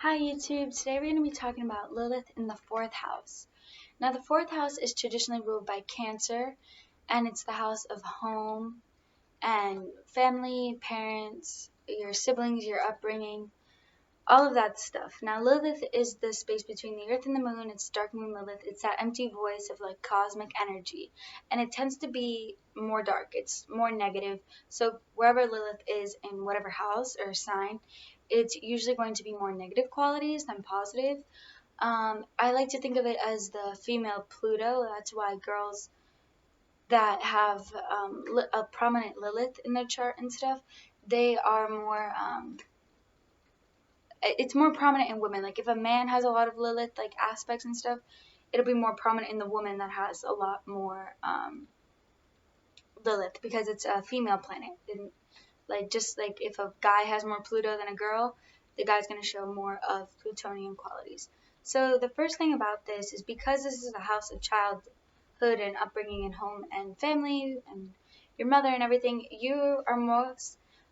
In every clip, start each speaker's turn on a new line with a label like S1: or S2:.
S1: Hi YouTube, today we're going to be talking about Lilith in the 4th house. Now the 4th house is traditionally ruled by Cancer, and it's the house of home and family, parents, your siblings, your upbringing, all of that stuff. Now Lilith is the space between the earth and the moon. It's dark moon Lilith. It's that empty voice of like cosmic energy, and it tends to be more dark. It's more negative. So wherever Lilith is in whatever house or sign, it's usually going to be more negative qualities than positive. I like to think of it as the female Pluto. That's why girls that have a prominent Lilith in their chart and stuff, they are more it's more prominent in women. Like if a man has a lot of Lilith like aspects and stuff, it'll be more prominent in the woman that has a lot more Lilith, because it's a female planet. And like just like if a guy has more Pluto than a girl, the guy's going to show more of Plutonian qualities. So the first thing about this is, because this is a house of childhood and upbringing and home and family and your mother and everything, you are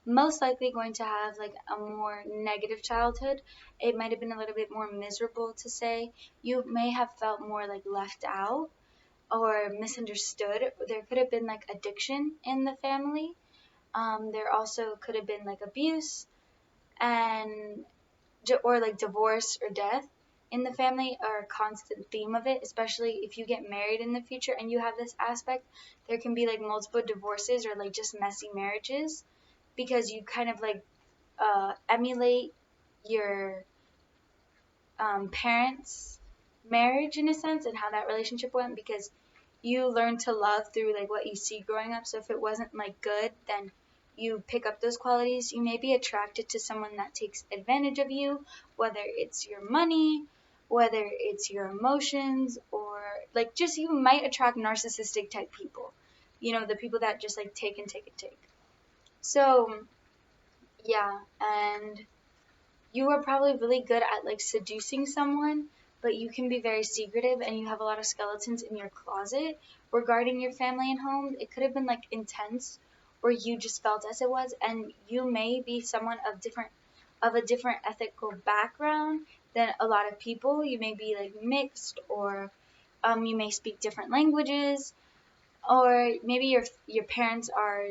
S1: most likely going to have like a more negative childhood. It might have been a little bit more miserable to say. You may have felt more like left out or misunderstood. There could have been like addiction in the family. There also could have been like abuse and or like divorce or death in the family are a constant theme of it, especially if you get married in the future and you have this aspect. There can be like multiple divorces or like just messy marriages, because you kind of like emulate your parents' marriage in a sense and how that relationship went, because you learn to love through like what you see growing up. So if it wasn't like good, then you pick up those qualities. You may be attracted to someone that takes advantage of you, whether it's your money, whether it's your emotions, or like just you might attract narcissistic type people. You know, the people that just like take and take and take. So yeah, and you are probably really good at like seducing someone, but you can be very secretive and you have a lot of skeletons in your closet regarding your family and home. It could have been like intense, or you just felt as it was, and you may be someone of a different ethical background than a lot of people. You may be like mixed, or you may speak different languages, or maybe your parents are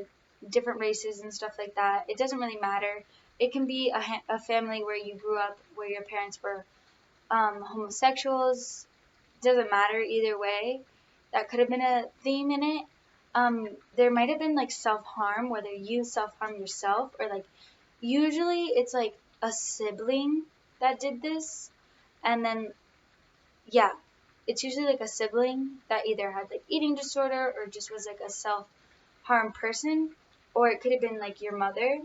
S1: different races and stuff like that. It doesn't really matter. It can be a family where you grew up where your parents were homosexuals. Doesn't matter either way. That could have been a theme in it. There might have been like self-harm, whether you self-harm yourself or like usually it's like a sibling that did this, and then yeah, it's usually like a sibling that either had like eating disorder or just was like a self-harm person, or it could have been like your mother.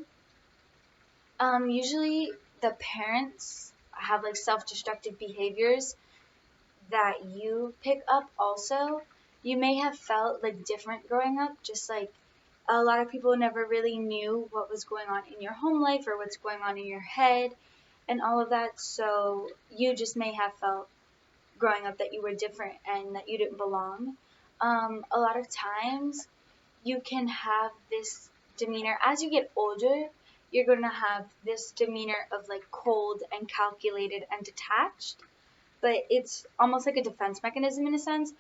S1: Usually the parents have like self-destructive behaviors that you pick up also. You may have felt like different growing up, just like a lot of people never really knew what was going on in your home life or what's going on in your head and all of that. So you just may have felt growing up that you were different and that you didn't belong. A lot of times you can have this demeanor as you get older. You're going to have this demeanor of like cold and calculated and detached, but it's almost like a defense mechanism in a sense.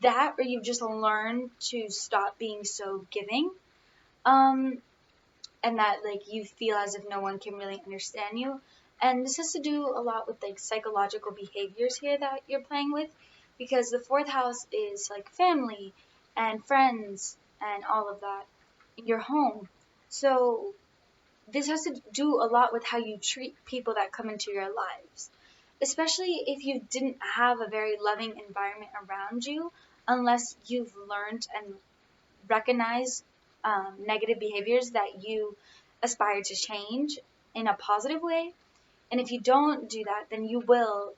S1: That, or you just learn to stop being so giving, and that like you feel as if no one can really understand you. And this has to do a lot with like psychological behaviors here that you're playing with, because the 4th house is like family and friends and all of that in your home. So this has to do a lot with how you treat people that come into your lives, especially if you didn't have a very loving environment around you, unless you've learned and recognized negative behaviors that you aspire to change in a positive way. And if you don't do that, then you will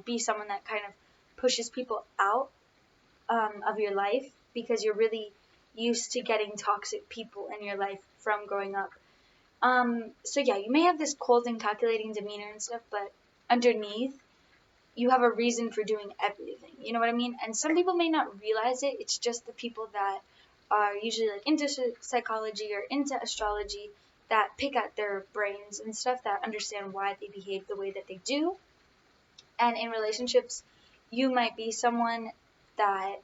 S1: be someone that kind of pushes people out of your life, because you're really used to getting toxic people in your life from growing up. So yeah, you may have this cold and calculating demeanor and stuff, but underneath, you have a reason for doing everything. You know what I mean? And some people may not realize it. It's just the people that are usually like into psychology or into astrology that pick at their brains and stuff, that understand why they behave the way that they do. And in relationships, you might be someone that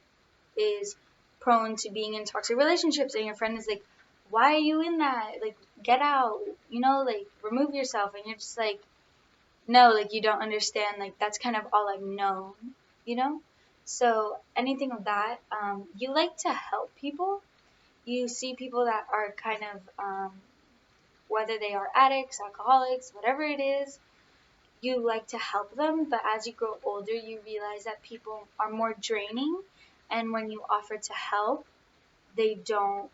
S1: is prone to being in toxic relationships, and your friend is like, why are you in that? Like, get out, like, remove yourself. And you're just like, no, like, you don't understand. Like, that's kind of all I've known, So anything of that, you like to help people. You see people that are kind of, whether they are addicts, alcoholics, whatever it is, you like to help them. But as you grow older, you realize that people are more draining. And when you offer to help, they don't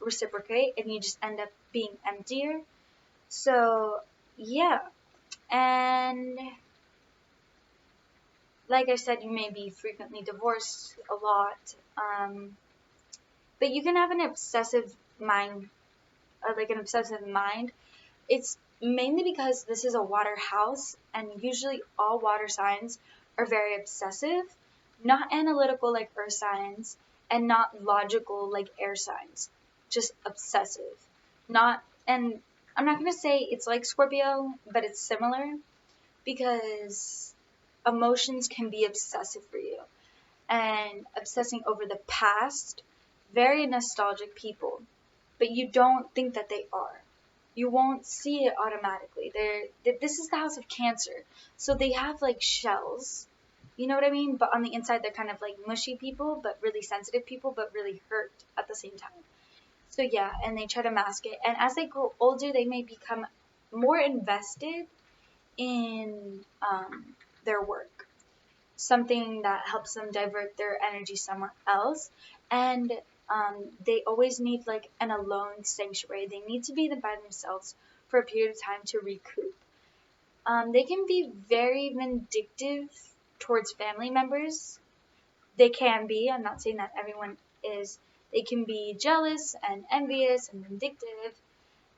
S1: reciprocate, and you just end up being emptier. So, yeah. And like I said, you may be frequently divorced a lot. But you can have an obsessive mind, It's mainly because this is a water house, and usually all water signs are very obsessive, not analytical like earth signs, and not logical like air signs, just obsessive. And I'm not going to say it's like Scorpio, but it's similar, because emotions can be obsessive for you, and obsessing over the past, very nostalgic people, but you don't think that they are. You won't see it automatically. This is the house of Cancer, so they have like shells, you know what I mean? But on the inside, they're kind of like mushy people, but really sensitive people, but really hurt at the same time. So yeah, and they try to mask it. And as they grow older, they may become more invested in their work, something that helps them divert their energy somewhere else. And they always need like an alone sanctuary. They need to be by themselves for a period of time to recoup. They can be very vindictive towards family members. They can be. I'm not saying that everyone is. They can be jealous and envious and vindictive,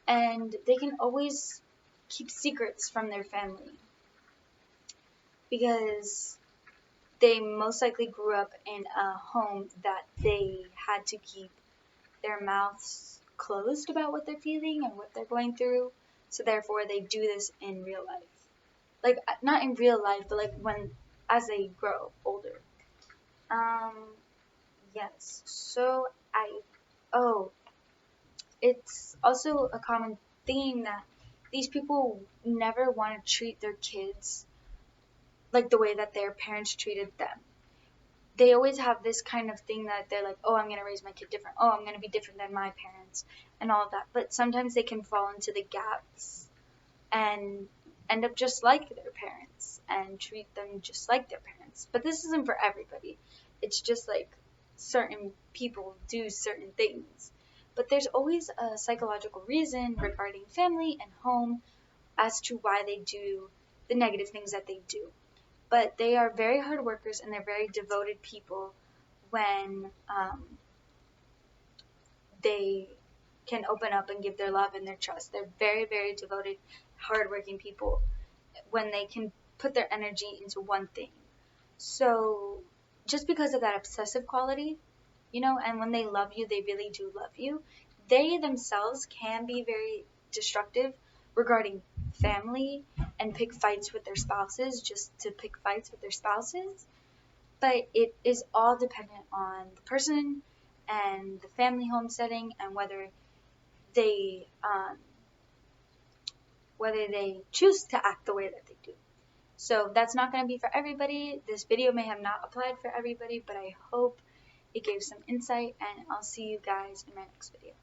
S1: and they can always keep secrets from their family, because they most likely grew up in a home that they had to keep their mouths closed about what they're feeling and what they're going through. So therefore, they do this in real life. Like, not in real life, but like as they grow older. Um, yes. So it's also a common theme that these people never want to treat their kids like the way that their parents treated them. They always have this kind of thing that they're like, oh, I'm going to raise my kid different. Oh, I'm going to be different than my parents and all of that. But sometimes they can fall into the gaps and end up just like their parents and treat them just like their parents. But this isn't for everybody. It's just like certain people do certain things. But there's always a psychological reason regarding family and home as to why they do the negative things that they do. But they are very hard workers, and they're very devoted people when they can open up and give their love and their trust. They're very, very devoted, hardworking people when they can put their energy into one thing. So just because of that obsessive quality, and when they love you, they really do love you. They themselves can be very destructive regarding family and pick fights with their spouses just to pick fights with their spouses. But it is all dependent on the person and the family home setting, and whether they choose to act the way that they do. So that's not going to be for everybody. This video may have not applied for everybody, but I hope it gave some insight, and I'll see you guys in my next video.